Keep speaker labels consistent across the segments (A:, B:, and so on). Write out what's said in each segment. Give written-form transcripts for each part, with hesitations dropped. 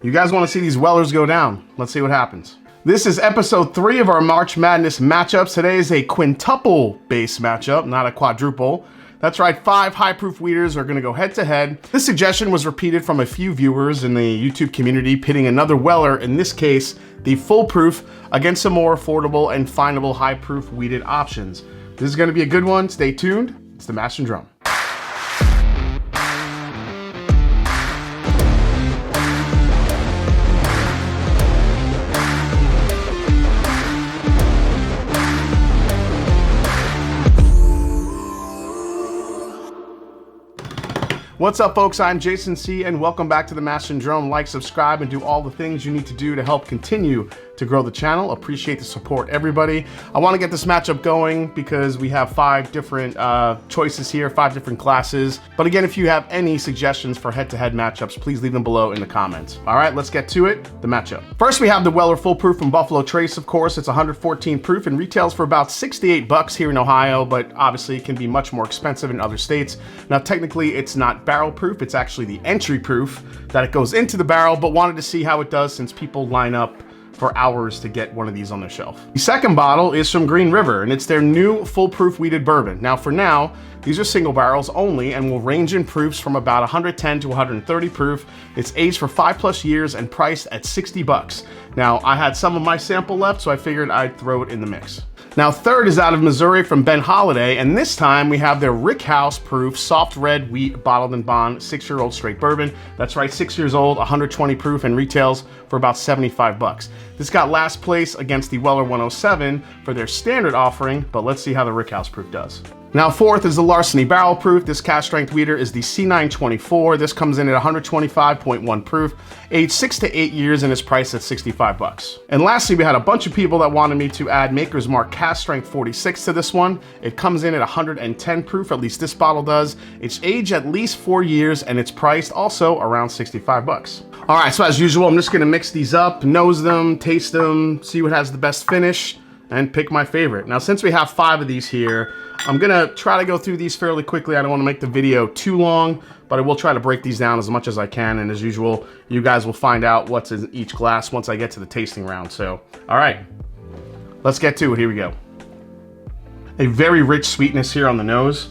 A: You guys want to see these Wellers go down? Let's see what happens. This is episode 3 of our March Madness matchups. Today is a quintuple base matchup, not a quadruple. That's right, 5 high-proof weeders are gonna go head-to-head. This suggestion was repeated from a few viewers in the YouTube community, pitting another Weller, in this case, the full-proof, against some more affordable and findable high-proof weeded options. This is gonna be a good one, stay tuned. It's the Mash and Drum. What's up, folks? I'm Jason C, and welcome back to the Mash and Drum. Like, subscribe, and do all the things you need to do to help continue to grow the channel. Appreciate the support, everybody. I want to get this matchup going because we have 5 different choices here, 5 different classes. But again, if you have any suggestions for head-to-head matchups, please leave them below in the comments. All right, let's get to it, the matchup. First, we have the Weller Full Proof from Buffalo Trace, of course. It's 114 proof and retails for about 68 bucks here in Ohio, but obviously it can be much more expensive in other states. Now, technically, it's not barrel proof, it's actually the entry proof that it goes into the barrel, but wanted to see how it does since people line up for hours to get one of these on their shelf. The second bottle is from Green River, and it's their new full-proof weeded bourbon. Now, for now, these are single barrels only and will range in proofs from about 110 to 130 proof. It's aged for 5+ years and priced at 60 bucks. Now, I had some of my sample left, so I figured I'd throw it in the mix. Now, third is out of Missouri from Ben Holiday, and this time we have their Rick House proof soft red wheat bottled and bond 6-year-old straight bourbon. That's right, 6 years old, 120 proof, and retails for about 75 bucks. This got last place against the Weller 107 for their standard offering, but let's see how the Rick House proof does. Now, fourth is the Larceny Barrel Proof. This cast strength weeder is the C924. This comes in at 125.1 proof, aged 6 to 8 years, and is priced at 65 bucks. And lastly, we had a bunch of people that wanted me to add Maker's Mark cast strength 46 to this one. It comes in at 110 proof, at least this bottle does. It's aged at least 4 years, and it's priced also around 65 bucks. All right, so as usual, I'm just gonna mix these up, nose them, taste them, see what has the best finish, and pick my favorite. Now, since we have 5 of these here, I'm gonna try to go through these fairly quickly. I don't wanna make the video too long, but I will try to break these down as much as I can. And as usual, you guys will find out what's in each glass once I get to the tasting round. So, all right, let's get to it. Here we go. A very rich sweetness here on the nose.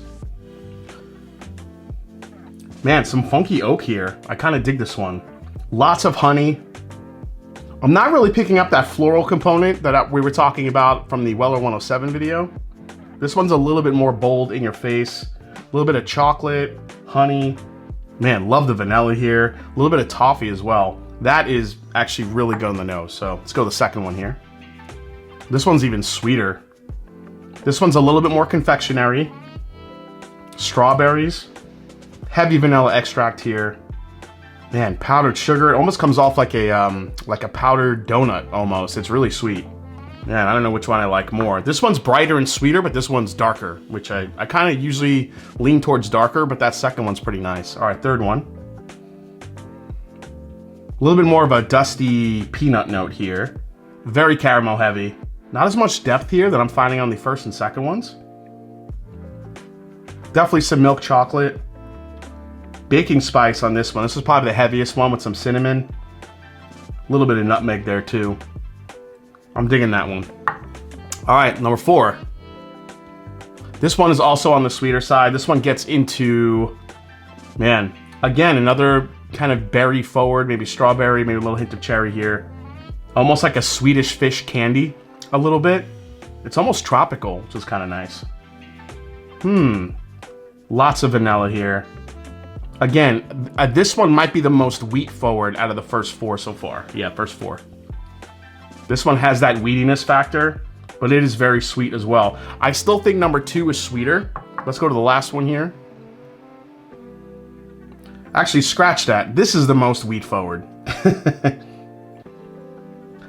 A: Man, some funky oak here. I kind of dig this one. Lots of honey. I'm not really picking up that floral component that we were talking about from the Weller 107 video. This one's a little bit more bold in your face. A little bit of chocolate, honey. Man, love the vanilla here. A little bit of toffee as well. That is actually really good on the nose. So let's go to the second one here. This one's even sweeter. This one's a little bit more confectionery. Strawberries. Heavy vanilla extract here. Man, powdered sugar. It almost comes off like a powdered donut almost. It's really sweet. Man, I don't know which one I like more. This one's brighter and sweeter, but this one's darker, which I kind of usually lean towards darker, but that second one's pretty nice. All right, third one. A little bit more of a dusty peanut note here. Very caramel heavy. Not as much depth here that I'm finding on the first and second ones. Definitely some milk chocolate. Baking spice on this one. This is probably the heaviest one with some cinnamon. A little bit of nutmeg there too. I'm digging that one. All right, number 4. This one is also on the sweeter side. This one gets into, man, again, another kind of berry forward, maybe strawberry, maybe a little hint of cherry here. Almost like a Swedish fish candy, a little bit. It's almost tropical, which is kind of nice. Lots of vanilla here. Again, this one might be the most wheat forward out of the first 4 so far. Yeah, first 4. This one has that wheatiness factor, but it is very sweet as well. I still think number 2 is sweeter. Let's go to the last one here. Actually, scratch that. This is the most wheat forward.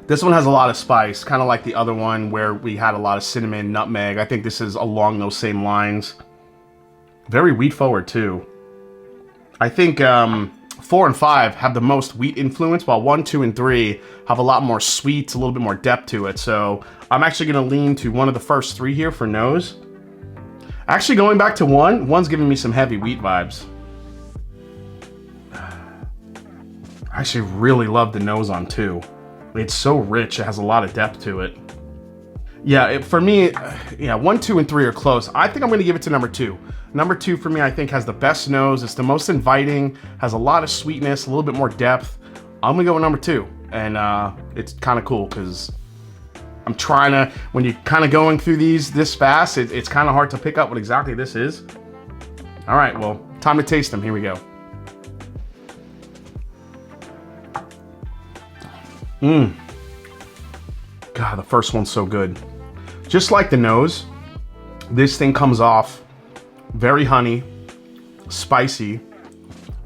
A: This one has a lot of spice, kind of like the other one where we had a lot of cinnamon, nutmeg. I think this is along those same lines. Very wheat forward too. I think 4 and 5 have the most wheat influence, while 1, 2, and 3 have a lot more sweets, a little bit more depth to it. So I'm actually going to lean to one of the first 3 here for nose. Actually, going back to 1, 1's giving me some heavy wheat vibes. I actually really love the nose on 2. It's so rich, it has a lot of depth to it. Yeah, for me, yeah, 1, 2, and 3 are close. I think I'm gonna give it to number 2. Number 2 for me, I think, has the best nose. It's the most inviting, has a lot of sweetness, a little bit more depth. I'm gonna go with number 2. And it's kind of cool because I'm trying to, when you're kind of going through these this fast, it's kind of hard to pick up what exactly this is. All right, well, time to taste them. Here we go. God, the first one's so good. Just like the nose, this thing comes off very honey, spicy.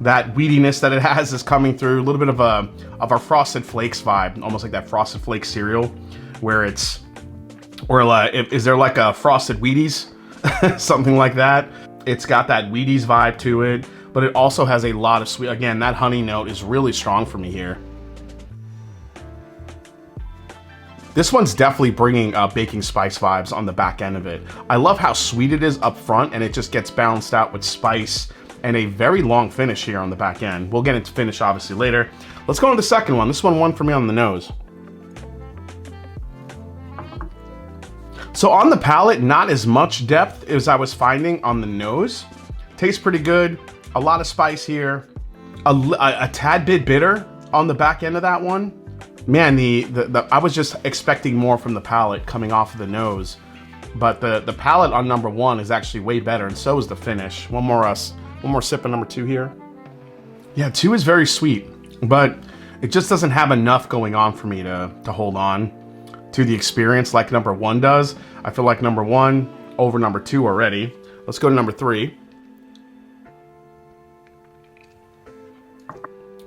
A: That weediness that it has is coming through. A little bit of a Frosted Flakes vibe, almost like that Frosted Flakes cereal, where it's, or is there like a Frosted Wheaties, something like that. It's got that Wheaties vibe to it, but it also has a lot of sweet. Again, that honey note is really strong for me here. This one's definitely bringing baking spice vibes on the back end of it. I love how sweet it is up front, and it just gets balanced out with spice and a very long finish here on the back end. We'll get into finish obviously later. Let's go on to the second one. This one won for me on the nose. So on the palate, not as much depth as I was finding on the nose. Tastes pretty good. A lot of spice here. A tad bit bitter on the back end of that one. Man, I was just expecting more from the palate coming off of the nose, but the palate on number 1 is actually way better, and so is the finish. One more sip of number 2 here. Yeah, 2 is very sweet, but it just doesn't have enough going on for me to hold on to the experience like number 1 does. I feel like number 1 over number 2 already. Let's go to number 3.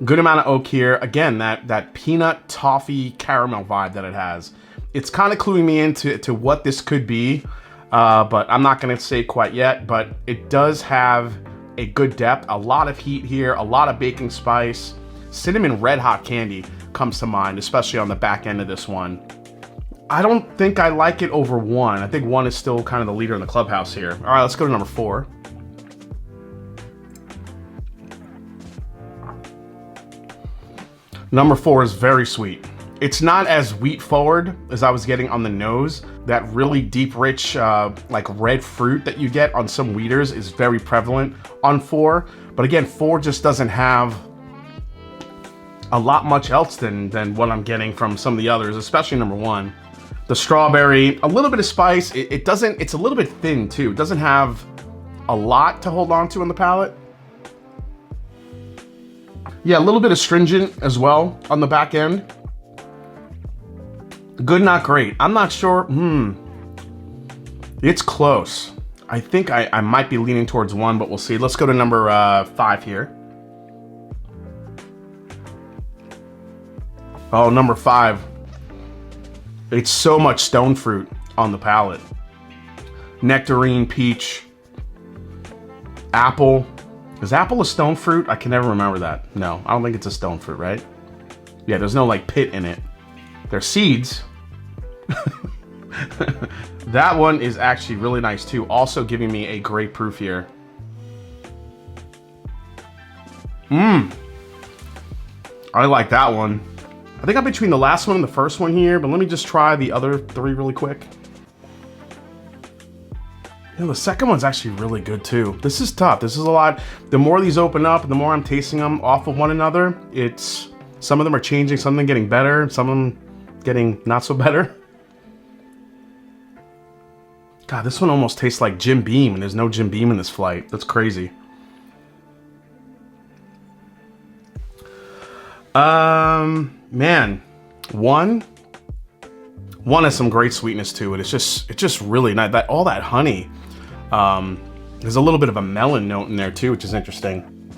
A: Good amount of oak here. Again, that peanut toffee caramel vibe that it has. It's kind of cluing me into what this could be, but I'm not gonna say quite yet, but it does have a good depth, a lot of heat here, a lot of baking spice. Cinnamon red hot candy comes to mind, especially on the back end of this one. I don't think I like it over 1. I think 1 is still kind of the leader in the clubhouse here. All right, let's go to number 4. Number 4 is very sweet. It's not as wheat forward as I was getting on the nose. That really deep, rich, like red fruit that you get on some wheaters is very prevalent on 4. But again, 4 just doesn't have a lot much else than what I'm getting from some of the others, especially number 1. The strawberry, a little bit of spice. It's a little bit thin too. It doesn't have a lot to hold on to on the palate. Yeah, a little bit astringent as well on the back end. Good, not great. I'm not sure. It's close. I think I might be leaning towards 1, but we'll see. Let's go to number 5 here. Oh, number 5. It's so much stone fruit on the palate. Nectarine, peach, apple. Is apple a stone fruit? I can never remember that. No, I don't think it's a stone fruit, right? Yeah, there's no like pit in it. They're seeds. That one is actually really nice too. Also giving me a great proof here. I like that one. I think I'm between the last one and the first one here, but let me just try the other 3 really quick. You know, the second one's actually really good too. This is tough. This is a lot. The more these open up, the more I'm tasting them off of one another. Some of them are changing, some of them getting better, some of them getting not so better. God, this one almost tastes like Jim Beam, and there's no Jim Beam in this flight. That's crazy. Man, one has some great sweetness to it. It's just really nice. All that honey. There's a little bit of a melon note in there too, which is interesting.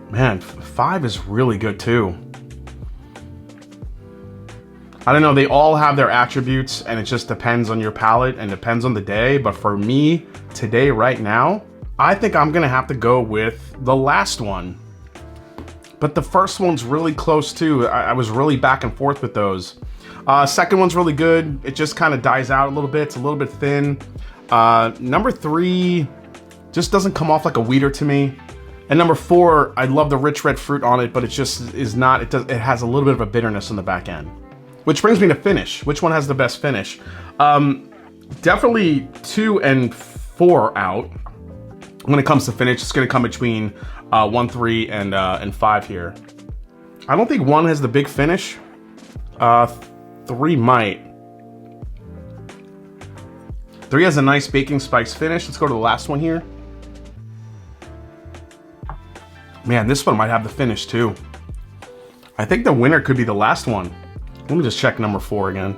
A: Man, 5 is really good too. I don't know, they all have their attributes, and it just depends on your palate and depends on the day. But for me, today, right now, I think I'm gonna have to go with the last one. But the first one's really close too. I was really back and forth with those. Second one's really good. It just kind of dies out a little bit. It's a little bit thin. Number 3 just doesn't come off like a wheater to me. And number 4, I love the rich red fruit on it, but it just is not, it has a little bit of a bitterness on the back end. Which brings me to finish. Which one has the best finish? Definitely 2 and 4 out. When it comes to finish, it's gonna come between 1, 3, and 5 here. I don't think 1 has the big finish. 3 might. 3 has a nice baking spice finish. Let's go to the last one here. Man, this one might have the finish too. I think the winner could be the last one. Let me just check number 4 again.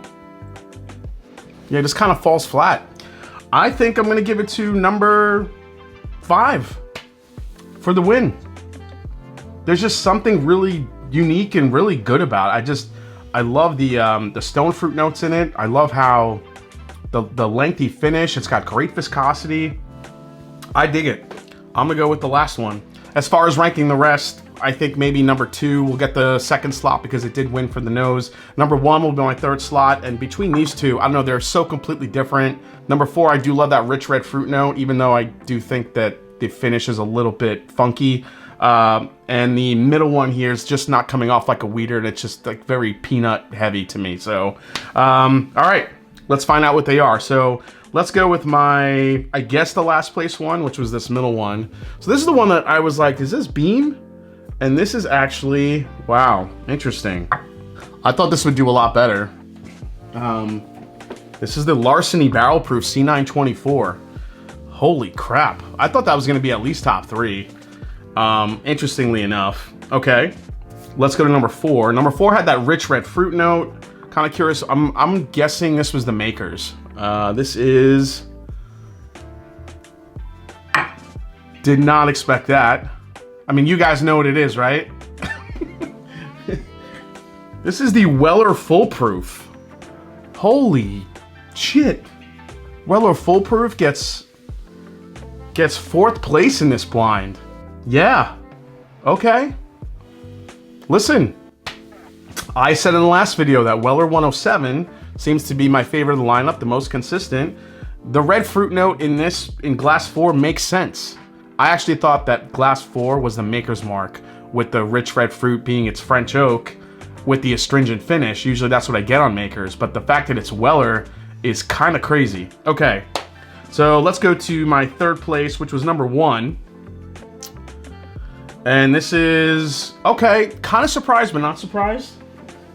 A: Yeah, it just kind of falls flat. I think I'm gonna give it to number 5 for the win. There's just something really unique and really good about it. I love the stone fruit notes in it. I love how the lengthy finish. It's got great viscosity. I dig it. I'm gonna go with the last one. As far as ranking the rest, I think maybe number 2 will get the 2nd slot because it did win for the nose. Number 1 will be my 3rd slot, and between these two, I don't know, they're so completely different. Number 4, I do love that rich red fruit note, even though I do think that the finish is a little bit funky. And the middle one here is just not coming off like a weeder, and it's just like very peanut heavy to me. So, all right, let's find out what they are. So let's go with my, I guess the last place one, which was this middle one. So this is the one that I was like, is this Beam? And this is actually, wow, interesting. I thought this would do a lot better. This is the Larceny Barrel Proof C924. Holy crap. I thought that was gonna be at least top 3. Interestingly enough. Okay, let's go to number 4. Number 4 had that rich red fruit note. Kind of curious, I'm guessing this was the Makers. This is, did not expect that. I mean, you guys know what it is, right? This is the Weller Foolproof. Holy shit. Weller Foolproof gets 4th place in this blind. Yeah, okay. Listen, I said in the last video that Weller 107 seems to be my favorite of the lineup, the most consistent. The red fruit note in glass 4 makes sense. I actually thought that glass 4 was the Maker's Mark, with the rich red fruit being its French oak with the astringent finish. Usually that's what I get on Makers, but the fact that it's Weller is kind of crazy. Okay, so let's go to my 3rd place, which was number 1. And this is, okay, kind of surprised, but not surprised.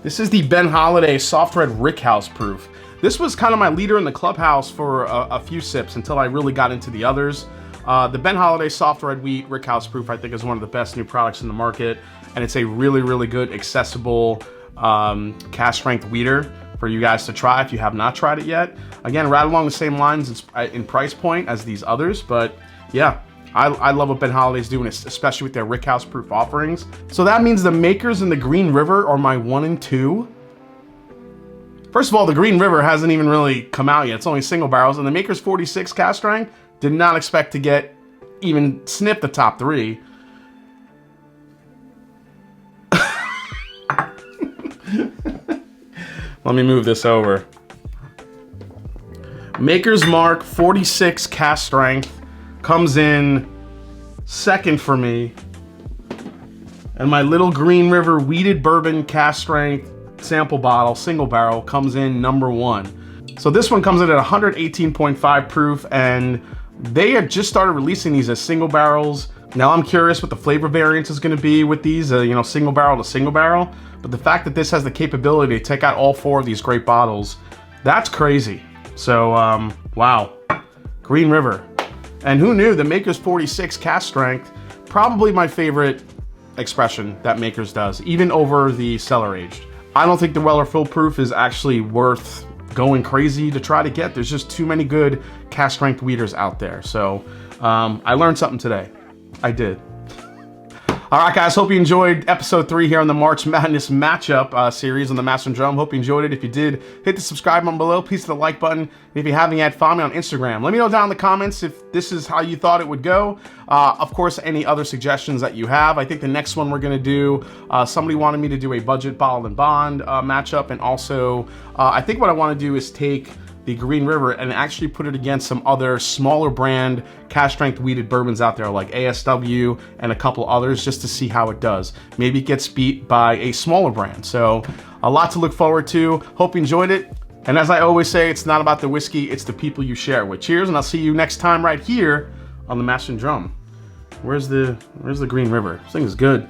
A: This is the Ben Holiday Soft Red Rickhouse Proof. This was kind of my leader in the clubhouse for a few sips until I really got into the others. The Ben Holiday Soft Red Wheat Rickhouse Proof, I think, is one of the best new products in the market. And it's a really, really good, accessible cask strength wheater for you guys to try if you have not tried it yet. Again, right along the same lines in price point as these others, but yeah. I love what Ben Holiday's doing, especially with their Rickhouse Proof offerings. So that means the Makers and the Green River are my 1 and 2. First of all, the Green River hasn't even really come out yet. It's only single barrels. And the Makers 46 cask strength, did not expect to get even sniff the top 3. Let me move this over. Maker's Mark 46 cask strength comes in 2nd for me, and my little Green River Wheated Bourbon cask strength sample bottle, single barrel, comes in number 1. So this one comes in at 118.5 proof, and they have just started releasing these as single barrels. Now I'm curious what the flavor variance is going to be with these, you know, single barrel to single barrel. But the fact that this has the capability to take out all 4 of these great bottles, that's crazy. So, wow, Green River. And who knew, the Makers 46 cask strength, probably my favorite expression that Makers does, even over the cellar aged. I don't think the Weller Foolproof is actually worth going crazy to try to get. There's just too many good cask strength wheaters out there. So I learned something today. I did. All right, guys, hope you enjoyed episode 3 here on the March Madness matchup series on the Master Drum. Hope you enjoyed it. If you did, hit the subscribe button below. Please hit the like button. And if you haven't yet, follow me on Instagram. Let me know down in the comments if this is how you thought it would go. Of course, any other suggestions that you have. I think the next one we're going to do, somebody wanted me to do a budget bottle and bond matchup. And also, I think what I want to do is take the Green River and actually put it against some other smaller brand cask strength wheated bourbons out there like ASW and a couple others, just to see how it does. Maybe it gets beat by a smaller brand. So a lot to look forward to. Hope you enjoyed it. And as I always say, it's not about the whiskey, it's the people you share it with. Cheers, and I'll see you next time right here on the Master and Drum. Where's the Green River? This thing is good.